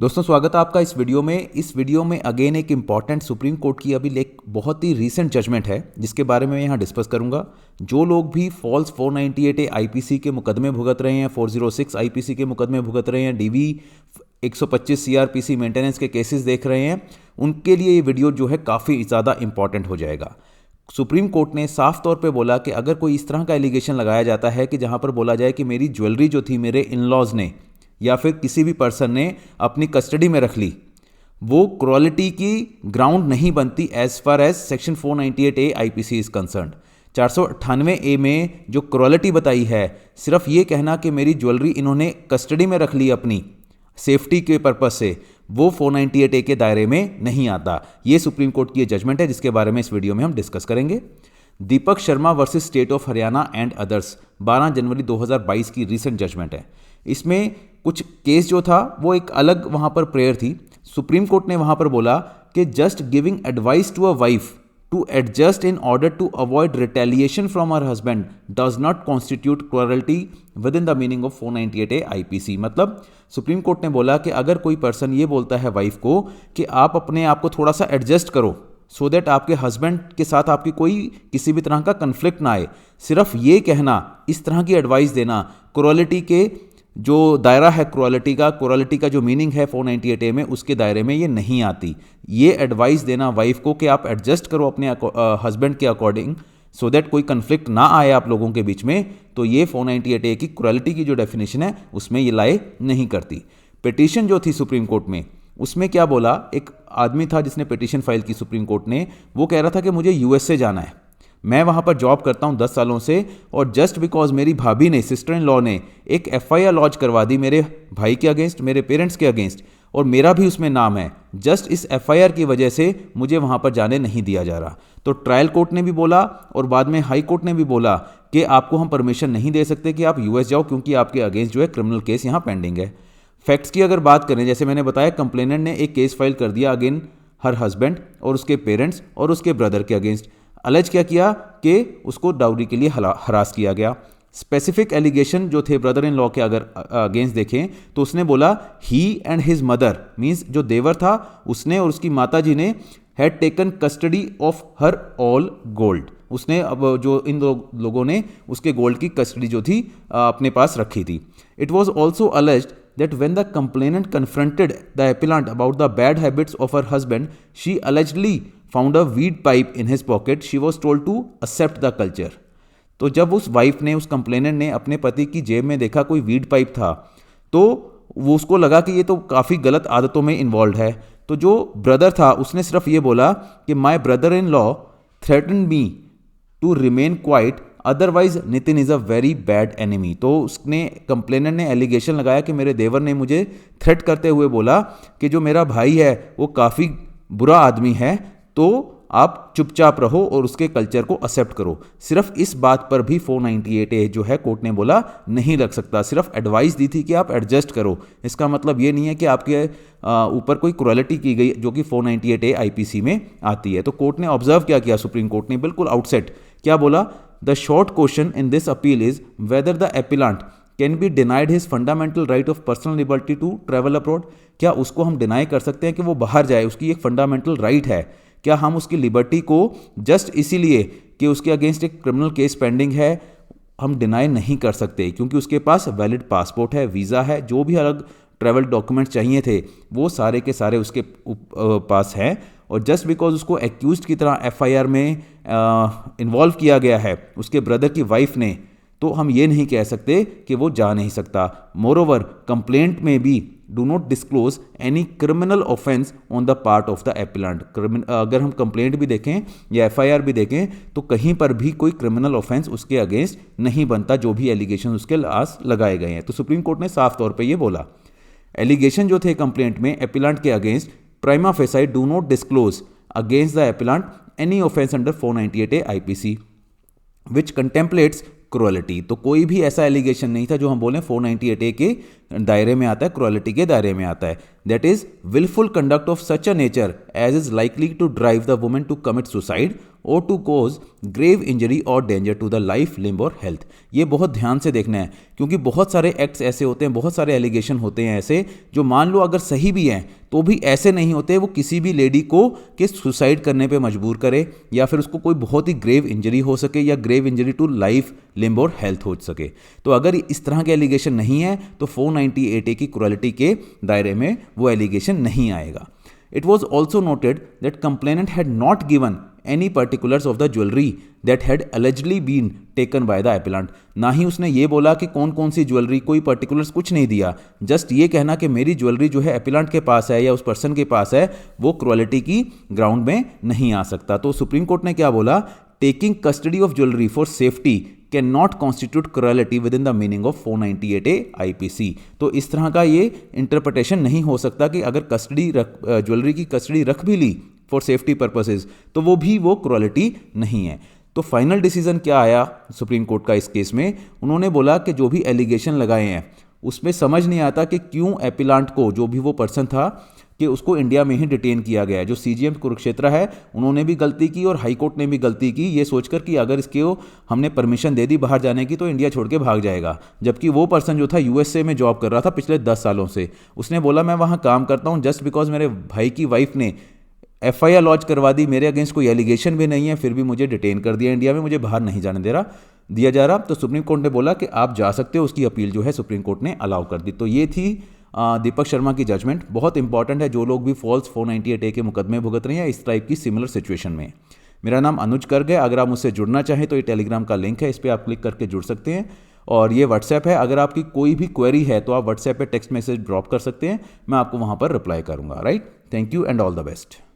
दोस्तों स्वागत है आपका इस वीडियो में अगेन एक इम्पॉर्टेंट सुप्रीम कोर्ट की अभी एक बहुत ही रीसेंट जजमेंट है जिसके बारे में मैं यहाँ डिस्कस करूँगा। जो लोग भी फॉल्स 498A आईपीसी के मुकदमे भुगत रहे हैं, 406 आईपीसी के मुकदमे भुगत रहे हैं, डीवी 125 सीआरपीसी मेंटेनेंस के केसेस देख रहे हैं, उनके लिए ये वीडियो जो है काफ़ी ज़्यादा इंपॉर्टेंट हो जाएगा। सुप्रीम कोर्ट ने साफ तौर पे बोला कि अगर कोई इस तरह का एलिगेशन लगाया जाता है कि जहाँ पर बोला जाए कि मेरी ज्वेलरी जो थी मेरे इन लॉज ने या फिर किसी भी पर्सन ने अपनी कस्टडी में रख ली, वो क्रूअल्टी की ग्राउंड नहीं बनती as far as section 498A IPC is concern. 498A में जो क्रूअल्टी बताई है, सिर्फ ये कहना कि मेरी ज्वेलरी इन्होंने कस्टडी में रख ली अपनी सेफ्टी के पर्पज से, वो 498A के दायरे में नहीं आता। ये सुप्रीम कोर्ट की ये जजमेंट है जिसके बारे में इस वीडियो में हम डिस्कस करेंगे। Deepak Sharma versus state of Haryana and others 12 जनवरी 2022 की रीसेंट जजमेंट है। इसमें कुछ केस जो था वो एक अलग वहाँ पर प्रेयर थी। सुप्रीम कोर्ट ने वहाँ पर बोला कि just giving advice to a wife to adjust in order to avoid retaliation from her husband does not constitute cruelty within the meaning of 498A IPC. मतलब सुप्रीम कोर्ट ने बोला कि अगर कोई पर्सन ये बोलता है वाइफ को कि आप अपने आप को थोड़ा सा एडजस्ट करो सो दैट आपके हस्बैंड के साथ आपकी कोई किसी भी तरह का कन्फ्लिक्ट ना आए, सिर्फ ये कहना, इस तरह की एडवाइस देना, क्रूअल्टी के जो दायरा है क्रूअल्टी का जो मीनिंग है 498A में, उसके दायरे में ये नहीं आती। ये एडवाइस देना वाइफ को कि आप एडजस्ट करो अपने हस्बैंड के अकॉर्डिंग सो दैट कोई कन्फ्लिक्ट ना आए आप लोगों के बीच में, तो ये 498A की क्रूअल्टी की जो डेफिनेशन है उसमें ये लाए नहीं करती। पिटीशन जो थी सुप्रीम कोर्ट में, उसमें क्या बोला, एक आदमी था जिसने पिटीशन फाइल की सुप्रीम कोर्ट ने, वो कह रहा था कि मुझे यूएसए जाना है, मैं वहाँ पर जॉब करता हूँ 10 सालों से, और जस्ट बिकॉज मेरी भाभी ने, सिस्टर इन लॉ ने एक एफआईआर लॉन्च करवा दी मेरे भाई के अगेंस्ट, मेरे पेरेंट्स के अगेंस्ट, और मेरा भी उसमें नाम है, जस्ट इस एफआईआर की वजह से मुझे वहाँ पर जाने नहीं दिया जा रहा। तो ट्रायल कोर्ट ने भी बोला और बाद में हाई कोर्ट ने भी बोला कि आपको हम परमिशन नहीं दे सकते कि आप यूएस जाओ क्योंकि आपके अगेंस्ट जो है क्रिमिनल केस यहाँ पेंडिंग है। फैक्ट्स की अगर बात करें, जैसे मैंने बताया, कंप्लेनेंट ने एक केस फाइल कर दिया अगेन हर हस्बैंड और उसके पेरेंट्स और उसके ब्रदर के अगेंस्ट। अलज क्या किया कि उसको डाउरी के लिए हरास किया गया। स्पेसिफिक एलिगेशन जो थे ब्रदर इन लॉ के अगर अगेंस्ट देखें तो उसने बोला ही एंड हिज मदर, मीन्स जो देवर था उसने और उसकी माता जी ने had taken custody of her all gold, उसने अब जो इन लोगों ने उसके गोल्ड की कस्टडी जो थी अपने पास रखी थी। It was also alleged that when the complainant confronted the appellant about the bad habits of her husband, she allegedly found a weed pipe in his pocket. She was told to accept the culture. तो जब उस wife ने, उस complainant ने अपने पति की जेब में देखा कोई वीड पाइप था, तो वो उसको लगा कि ये तो काफ़ी गलत आदतों में इन्वॉल्व है। तो जो ब्रदर था उसने सिर्फ ये बोला कि my brother in law threaten me to remain quiet, otherwise Nitin is a very bad enemy. तो उसने, कंप्लेनेंट ने एलिगेशन लगाया कि मेरे देवर ने मुझे थ्रेट करते हुए बोला कि जो मेरा भाई है वो काफ़ी बुरा आदमी है, तो आप चुपचाप रहो और उसके कल्चर को एक्सेप्ट करो। सिर्फ इस बात पर भी 498A जो है कोर्ट ने बोला नहीं लग सकता, सिर्फ एडवाइस दी थी कि आप एडजस्ट करो। इसका मतलब ये नहीं है कि आपके ऊपर कोई क्रूअल्टी की गई जो कि 498A आईपीसी में आती है। तो कोर्ट ने ऑब्जर्व क्या किया, सुप्रीम कोर्ट ने बिल्कुल आउटसेट क्या बोला, the short question in this appeal is whether the appellant can be denied his fundamental right of personal liberty to travel abroad. क्या उसको हम डिनाई कर सकते हैं कि वो बाहर जाए, उसकी एक फंडामेंटल राइट है, क्या हम उसकी लिबर्टी को जस्ट इसीलिए कि उसके अगेंस्ट एक क्रिमिनल केस पेंडिंग है हम डिनाई नहीं कर सकते, क्योंकि उसके पास वैलिड पासपोर्ट है, वीज़ा है, जो भी अलग ट्रैवल डॉक्यूमेंट चाहिए थे वो सारे के सारे उसके पास हैं, और जस्ट बिकॉज उसको एक्यूज्ड की तरह एफआईआर में इन्वॉल्व किया गया है उसके ब्रदर की वाइफ ने, तो हम ये नहीं कह सकते कि वो जा नहीं सकता। मोरओवर कंप्लेंट में भी do not disclose any criminal offence on the part of the appellant. अगर हम कंप्लेंट भी देखें या एफआईआर भी देखें तो कहीं पर भी कोई क्रिमिनल ऑफेंस उसके अगेंस्ट नहीं बनता जो भी एलिगेशन उसके लास लगाए गए हैं। तो सुप्रीम कोर्ट ने साफ तौर पर यह बोला, एलिगेशन जो थे कंप्लेंट में एपिलेंट के against, prima facie do not disclose against the appellant any offence under 498A IPC which contemplates cruelty. तो कोई भी ऐसा एलिगेशन नहीं था जो हम बोलें 498A के दायरे में आता है, क्रूअल्टी के दायरे में आता है। that is willful conduct of such a nature as is likely to drive the woman to commit suicide or to cause grave injury or danger to the life, limb or health। ये बहुत ध्यान से देखना है क्योंकि बहुत सारे acts ऐसे होते हैं, बहुत सारे एलिगेशन होते हैं ऐसे जो मान लो अगर सही भी हैं तो भी ऐसे नहीं होते वो किसी भी लेडी को कि सुसाइड करने पे मजबूर करे या फिर उसको कोई बहुत ही ग्रेव इंजरी हो सके या grave injury to life, limb और हेल्थ हो सके। तो अगर इस तरह के एलिगेशन नहीं है तो 498A की क्रूएल्टी के दायरे में वो एलिगेशन नहीं आएगा। It was also noted that complainant had not given any particulars of the jewelry that had allegedly been taken by the appellant। ना ही उसने ये बोला कि कौन कौन सी ज्वेलरी, कोई पर्टिकुलर्स कुछ नहीं दिया, जस्ट ये कहना कि मेरी ज्वेलरी जो है एपिलेंट के पास है या उस पर्सन के पास है, वो क्रूएल्टी की ग्राउंड में नहीं आ सकता। तो सुप्रीम कोर्ट ने क्या बोला, taking custody of jewellery for safety can not constitute cruelty with in the meaning of 498A IPC। तो इस तरह का ये इंटरप्रिटेशन नहीं हो सकता कि अगर ज्वेलरी की कस्टडी रख भी ली फॉर सेफ्टी पर्पसेस तो वो क्रूएल्टी नहीं है। तो फाइनल डिसीजन क्या आया सुप्रीम कोर्ट का इस केस में, उन्होंने बोला कि जो भी एलिगेशन लगाए हैं उसमें समझ नहीं आता कि क्यों एपिलेंट को, जो भी वो पर्सन था, कि उसको इंडिया में ही डिटेन किया गया है। जो CGM कुरुक्षेत्र है उन्होंने भी गलती की और हाई कोर्ट ने भी गलती की ये सोचकर कि अगर इसके हमने परमिशन दे दी बाहर जाने की तो इंडिया छोड़ के भाग जाएगा, जबकि वो पर्सन जो था USA में जॉब कर रहा था पिछले 10 सालों से। उसने बोला मैं वहाँ काम करता हूँ जस्ट बिकॉज मेरे भाई की वाइफ ने FIR लॉन्च करवा दी, मेरे अगेंस्ट कोई एलिगेशन भी नहीं है, फिर भी मुझे डिटेन कर दिया इंडिया में, मुझे बाहर नहीं जाने दिया जा रहा। तो सुप्रीम कोर्ट ने बोला कि आप जा सकते हो, उसकी अपील जो है सुप्रीम कोर्ट ने अलाउ कर दी। तो ये थी दीपक शर्मा की जजमेंट। बहुत इंपॉर्टेंट है जो लोग भी फॉल्स 498A के मुकदमे भुगत रहे हैं इस टाइप की सिमिलर सिचुएशन में। मेरा नाम अनुज गर्ग है। अगर आप मुझसे जुड़ना चाहें तो ये टेलीग्राम का लिंक है, इस पर आप क्लिक करके जुड़ सकते हैं। और ये व्हाट्सएप है, अगर आपकी कोई भी क्वेरी है तो आप व्हाट्सएप पे टेक्स्ट मैसेज ड्रॉप कर सकते हैं, मैं आपको वहाँ पर रिप्लाई करूँगा। Right, thank you and all the best.